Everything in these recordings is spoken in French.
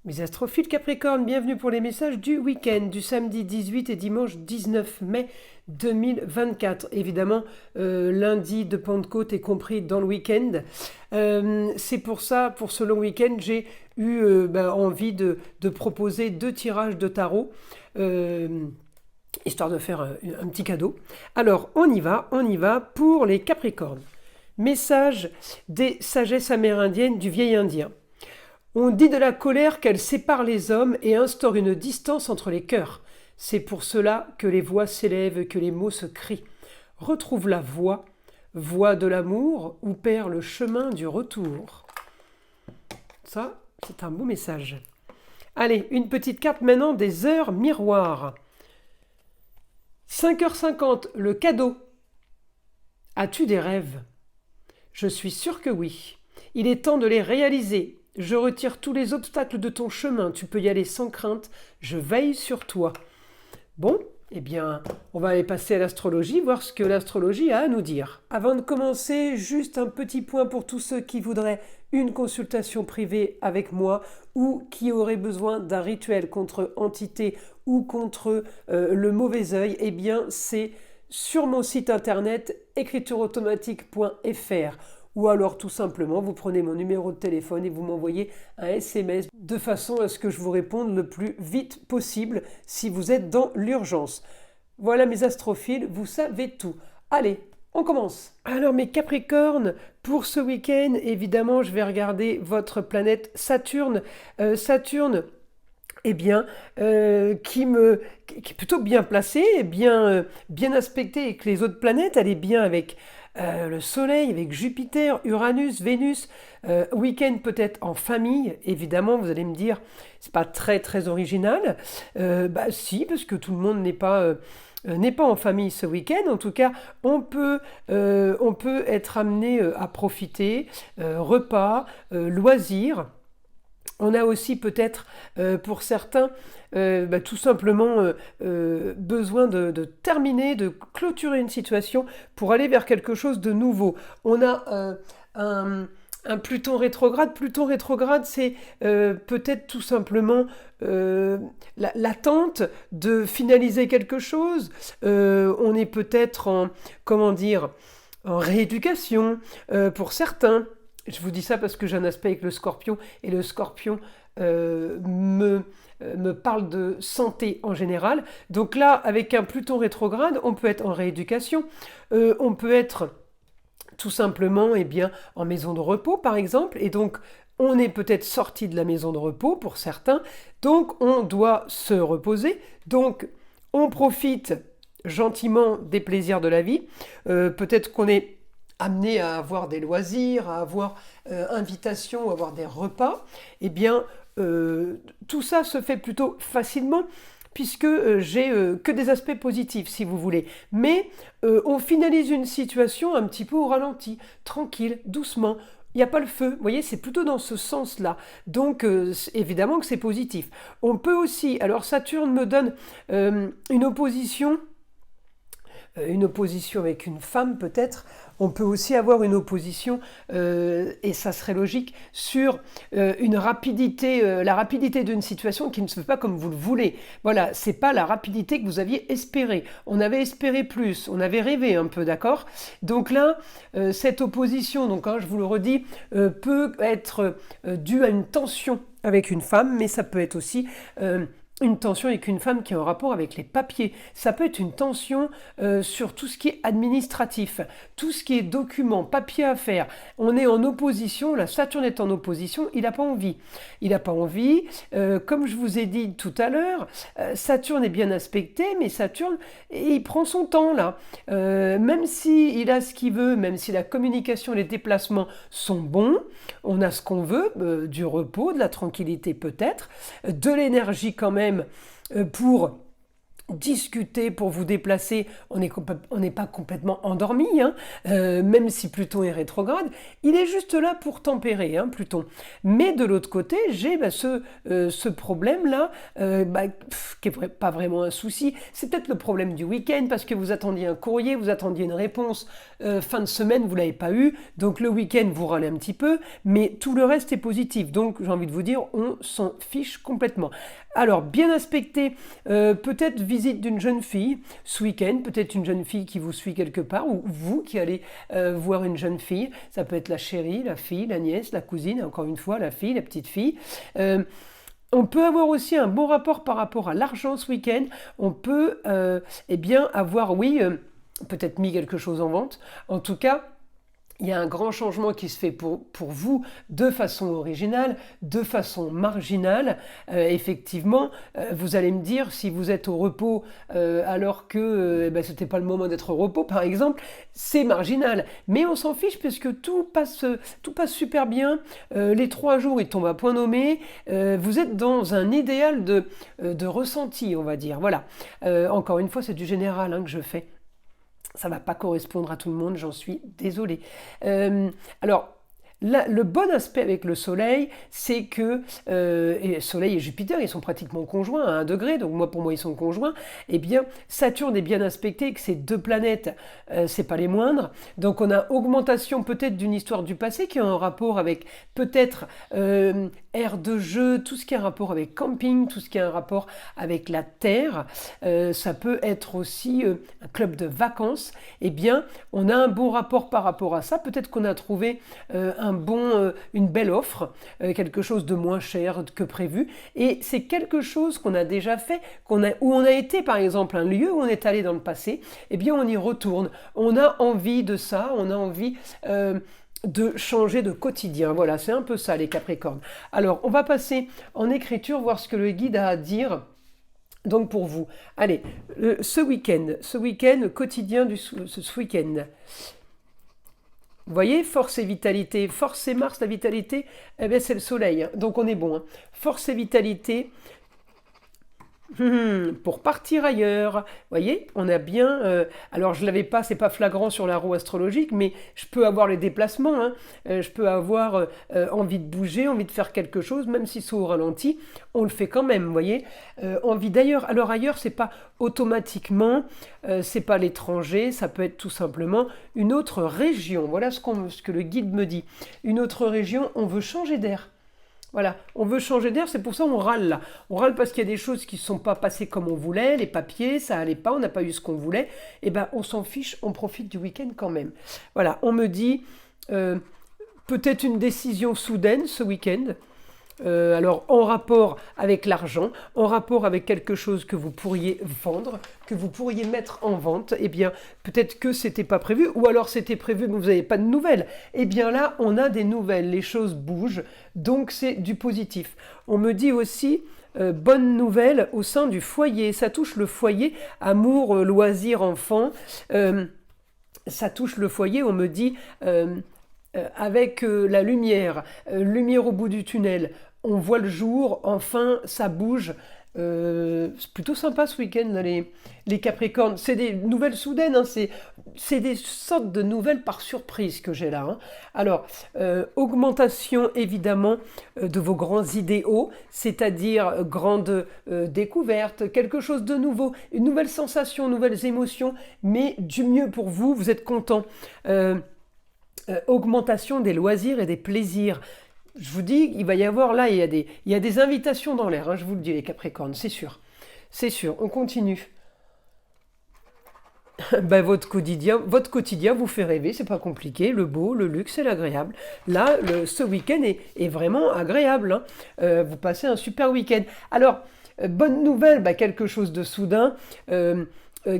Mes astrophiles Capricorne, bienvenue pour les messages du week-end du samedi 18 et dimanche 19 mai 2024. Évidemment, lundi de Pentecôte est compris dans le week-end. C'est pour ça, pour ce long week-end, j'ai eu envie de proposer 2 tirages de tarot, histoire de faire un petit cadeau. Alors, on y va pour les Capricornes. Message des sagesses amérindiennes du vieil Indien. On dit de la colère qu'elle sépare les hommes et instaure une distance entre les cœurs. C'est pour cela que les voix s'élèvent et que les mots se crient. Retrouve la voie, voie de l'amour, ou perd le chemin du retour. Ça, c'est un beau message. Allez, une petite carte maintenant des heures miroirs. 5h50, le cadeau. As-tu des rêves ? Je suis sûre que oui. Il est temps de les réaliser. Je retire tous les obstacles de ton chemin, tu peux y aller sans crainte, je veille sur toi. Bon, eh bien, on va aller passer à l'astrologie, voir ce que l'astrologie a à nous dire. Avant de commencer, juste un petit point pour tous ceux qui voudraient une consultation privée avec moi ou qui auraient besoin d'un rituel contre entité ou contre le mauvais œil, eh bien, c'est sur mon site internet écritureautomatique.fr. Ou alors tout simplement, vous prenez mon numéro de téléphone et vous m'envoyez un SMS de façon à ce que je vous réponde le plus vite possible si vous êtes dans l'urgence. Voilà mes astrophiles, vous savez tout. Allez, on commence. Alors mes Capricornes, pour ce week-end, évidemment, je vais regarder votre planète Saturne. Saturne, eh bien, qui est plutôt bien placée, bien aspectée avec les autres planètes. Elle est bien avec le Soleil, avec Jupiter, Uranus, Vénus. Week-end peut-être en famille, évidemment, vous allez me dire, c'est pas très très original. Si, parce que tout le monde n'est pas en famille ce week-end. En tout cas, on peut être amené à profiter, repas, loisirs. On a aussi peut-être pour certains tout simplement besoin de terminer, de clôturer une situation pour aller vers quelque chose de nouveau. On a un Pluton rétrograde. Pluton rétrograde, c'est peut-être tout simplement l'attente de finaliser quelque chose. On est peut-être en rééducation pour certains. Je vous dis ça parce que j'ai un aspect avec le Scorpion et le Scorpion me parle de santé en général. Donc là, avec un Pluton rétrograde, on peut être en rééducation, on peut être tout simplement en maison de repos par exemple, et donc on est peut-être sorti de la maison de repos pour certains, donc on doit se reposer, donc on profite gentiment des plaisirs de la vie, peut-être qu'on est amené à avoir des loisirs, à avoir invitation, à avoir des repas, eh bien, tout ça se fait plutôt facilement puisque j'ai que des aspects positifs, si vous voulez. Mais on finalise une situation un petit peu au ralenti, tranquille, doucement. Il n'y a pas le feu, vous voyez, c'est plutôt dans ce sens-là. Donc, évidemment que c'est positif. On peut aussi, alors Saturne me donne une opposition avec une femme peut-être. On peut aussi avoir une opposition, et ça serait logique, sur la rapidité d'une situation qui ne se fait pas comme vous le voulez. Voilà, c'est pas la rapidité que vous aviez espérée. On avait espéré plus, on avait rêvé un peu, d'accord ? Donc là, cette opposition, je vous le redis, peut être due à une tension avec une femme, mais ça peut être aussi une tension avec une femme qui a un rapport avec les papiers. Ça peut être une tension sur tout ce qui est administratif, tout ce qui est documents, papiers à faire. On est en opposition, la Saturne est en opposition, il n'a pas envie. Il n'a pas envie, comme je vous ai dit tout à l'heure, Saturne est bien aspecté, mais Saturne, il prend son temps là. Même s'il a ce qu'il veut, même si la communication et les déplacements sont bons, on a ce qu'on veut, du repos, de la tranquillité peut-être, de l'énergie quand même, pour discuter pour vous déplacer, on n'est pas complètement endormi, hein, même si Pluton est rétrograde, il est juste là pour tempérer, hein, Pluton. Mais de l'autre côté, j'ai ce problème-là, qui n'est pas vraiment un souci, c'est peut-être le problème du week-end, parce que vous attendiez un courrier, vous attendiez une réponse, fin de semaine, vous ne l'avez pas eu, donc le week-end, vous râlez un petit peu, mais tout le reste est positif, donc j'ai envie de vous dire, on s'en fiche complètement. Alors, bien aspecté, peut-être visite d'une jeune fille ce week-end, peut-être une jeune fille qui vous suit quelque part, ou vous qui allez voir une jeune fille, ça peut être la chérie, la fille, la nièce, la cousine, encore une fois, la fille, la petite fille. On peut avoir aussi un bon rapport par rapport à l'argent ce week-end, on peut avoir, peut-être mis quelque chose en vente, en tout cas, il y a un grand changement qui se fait pour vous de façon originale, de façon marginale. Effectivement, vous allez me dire, si vous êtes au repos alors que ce n'était pas le moment d'être au repos, par exemple, c'est marginal. Mais on s'en fiche parce que tout passe super bien. Les 3 jours, ils tombent à point nommé. Vous êtes dans un idéal de ressenti, on va dire. Voilà. Encore une fois, c'est du général que je fais. Ça ne va pas correspondre à tout le monde, j'en suis désolée. Alors, le bon aspect avec le Soleil, c'est que Soleil et Jupiter, ils sont pratiquement conjoints à 1 degré, donc pour moi ils sont conjoints. Eh bien, Saturne est bien aspecté, que ces 2 planètes, c'est pas les moindres. Donc on a augmentation peut-être d'une histoire du passé qui a un rapport avec peut-être aire de jeu, tout ce qui a un rapport avec camping, tout ce qui a un rapport avec la terre. Ça peut être aussi un club de vacances. Eh bien, on a un bon rapport par rapport à ça. Peut-être qu'on a trouvé une belle offre, quelque chose de moins cher que prévu, et c'est quelque chose qu'on a déjà fait, où on a été par exemple un lieu où on est allé dans le passé, eh bien on y retourne, on a envie de ça, on a envie de changer de quotidien. Voilà, c'est un peu ça les Capricornes. Alors on va passer en écriture, voir ce que le guide a à dire. Donc pour vous, allez, ce week-end quotidien ce week-end. Vous voyez, force et vitalité, force et Mars, la vitalité, c'est le soleil, hein, donc on est bon. Hein. Force et vitalité, pour partir ailleurs. Vous voyez, on a bien... alors je ne l'avais pas, c'est pas flagrant sur la roue astrologique, mais je peux avoir les déplacements, hein, je peux avoir envie de bouger, envie de faire quelque chose, même si c'est au ralenti, on le fait quand même, vous voyez. Envie d'ailleurs, alors ailleurs, c'est pas automatiquement, c'est pas l'étranger, ça peut être tout simplement une autre région. Voilà ce que le guide me dit. Une autre région, on veut changer d'air. Voilà, on veut changer d'air, c'est pour ça qu'on râle là. On râle parce qu'il y a des choses qui ne sont pas passées comme on voulait, les papiers, ça allait pas, on n'a pas eu ce qu'on voulait. Eh bien, on s'en fiche, on profite du week-end quand même. Voilà, on me dit peut-être une décision soudaine ce week-end. Alors en rapport avec l'argent, en rapport avec quelque chose que vous pourriez vendre, que vous pourriez mettre en vente, eh bien peut-être que c'était pas prévu, ou alors c'était prévu mais vous n'avez pas de nouvelles. Eh bien là, on a des nouvelles, les choses bougent, donc c'est du positif. On me dit aussi bonne nouvelle au sein du foyer, ça touche le foyer, amour, loisirs, enfants, ça touche le foyer, on me dit... avec la lumière au bout du tunnel, on voit le jour, enfin ça bouge. C'est plutôt sympa ce week-end, là, les Capricornes. C'est des nouvelles soudaines, hein, c'est des sortes de nouvelles par surprise que j'ai là. Hein. Alors, augmentation évidemment de vos grands idéaux, c'est-à-dire grande découverte, quelque chose de nouveau, une nouvelle sensation, nouvelles émotions, mais du mieux pour vous, vous êtes content. Augmentation des loisirs et des plaisirs. Je vous dis, il va y avoir là, il y a des invitations dans l'air, hein, je vous le dis les Capricornes, c'est sûr. C'est sûr, on continue. Votre quotidien vous fait rêver, c'est pas compliqué, le beau, le luxe et l'agréable. Là, ce week-end est vraiment agréable. Hein. Vous passez un super week-end. Alors, bonne nouvelle, quelque chose de soudain.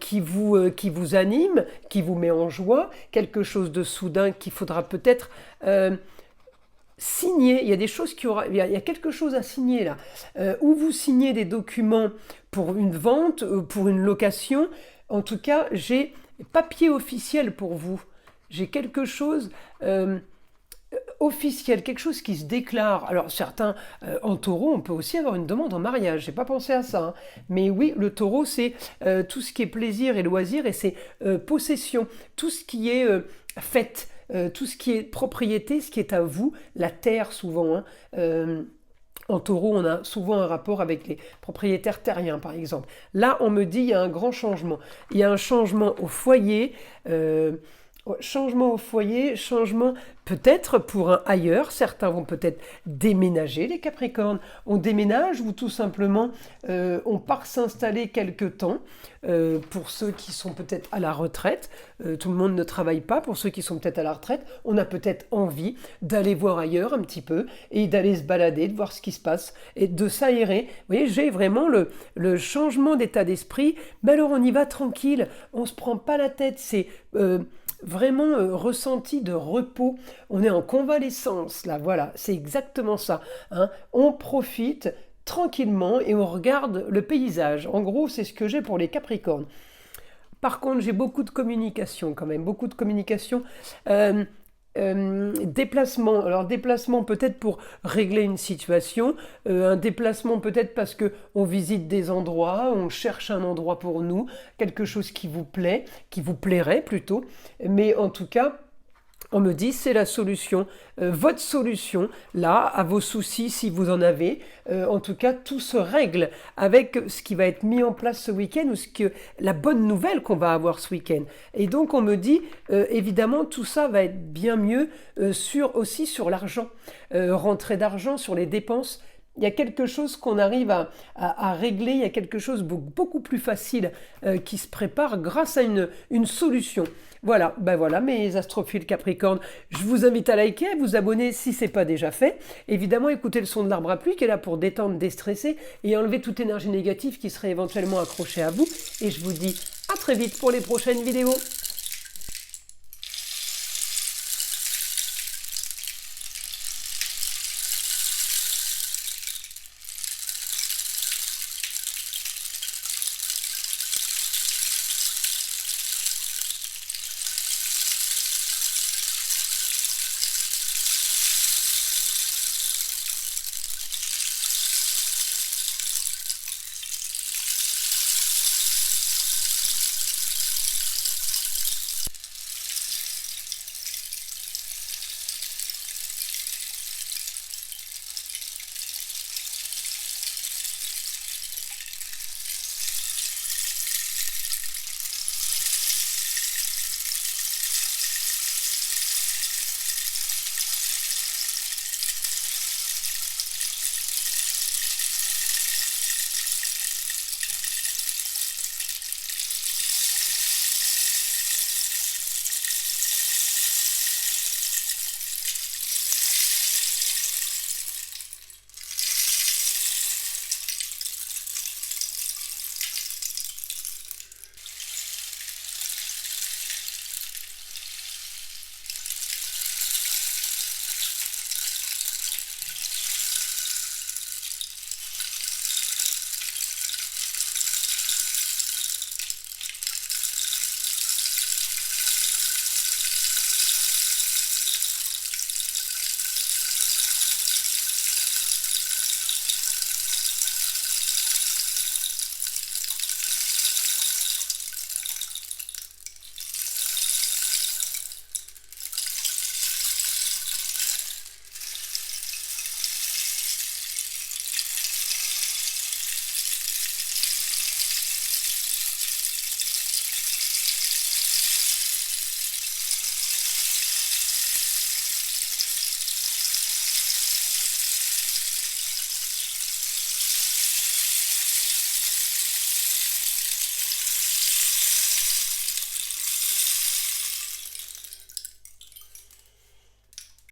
Qui vous anime, qui vous met en joie, quelque chose de soudain qu'il faudra peut-être signer. Il y a des choses il y a quelque chose à signer là. Ou vous signez des documents pour une vente, pour une location. En tout cas, j'ai papier officiel pour vous. J'ai quelque chose officiel, quelque chose qui se déclare. Alors certains, en taureau, on peut aussi avoir une demande en mariage, j'ai pas pensé à ça, hein. Mais oui, le taureau, c'est tout ce qui est plaisir et loisir, et c'est possession, tout ce qui est fête, tout ce qui est propriété, ce qui est à vous, la terre souvent, hein. En taureau, on a souvent un rapport avec les propriétaires terriens, par exemple. Là, on me dit il y a un grand changement. Il y a un changement au foyer, changement peut-être pour un ailleurs. Certains vont peut-être déménager, les Capricornes. On déménage ou tout simplement on part s'installer quelque temps. Pour ceux qui sont peut-être à la retraite, tout le monde ne travaille pas. Pour ceux qui sont peut-être à la retraite, on a peut-être envie d'aller voir ailleurs un petit peu et d'aller se balader, de voir ce qui se passe et de s'aérer. Vous voyez, j'ai vraiment le changement d'état d'esprit. Mais alors on y va tranquille, on se prend pas la tête, c'est vraiment ressenti de repos. On est en convalescence, là, voilà, c'est exactement ça, hein. On profite tranquillement et on regarde le paysage. En gros, c'est ce que j'ai pour les Capricornes. Par contre, j'ai beaucoup de communication quand même, beaucoup de communication. Déplacement, alors déplacement peut-être pour régler une situation, un déplacement peut-être parce que on visite des endroits, on cherche un endroit pour nous, quelque chose qui vous plaît, qui vous plairait plutôt, mais en tout cas, on me dit c'est la solution, votre solution là à vos soucis si vous en avez. En tout cas, tout se règle avec ce qui va être mis en place ce week-end ou la bonne nouvelle qu'on va avoir ce week-end. Et donc on me dit évidemment tout ça va être bien mieux aussi sur l'argent, rentrée d'argent, sur les dépenses. Il y a quelque chose qu'on arrive à régler, il y a quelque chose beaucoup plus facile qui se prépare grâce à une solution. Voilà, ben voilà mes astrophiles Capricorne. Je vous invite à liker, à vous abonner si ce n'est pas déjà fait. Évidemment, écoutez le son de l'arbre à pluie qui est là pour détendre, déstresser et enlever toute énergie négative qui serait éventuellement accrochée à vous. Et je vous dis à très vite pour les prochaines vidéos.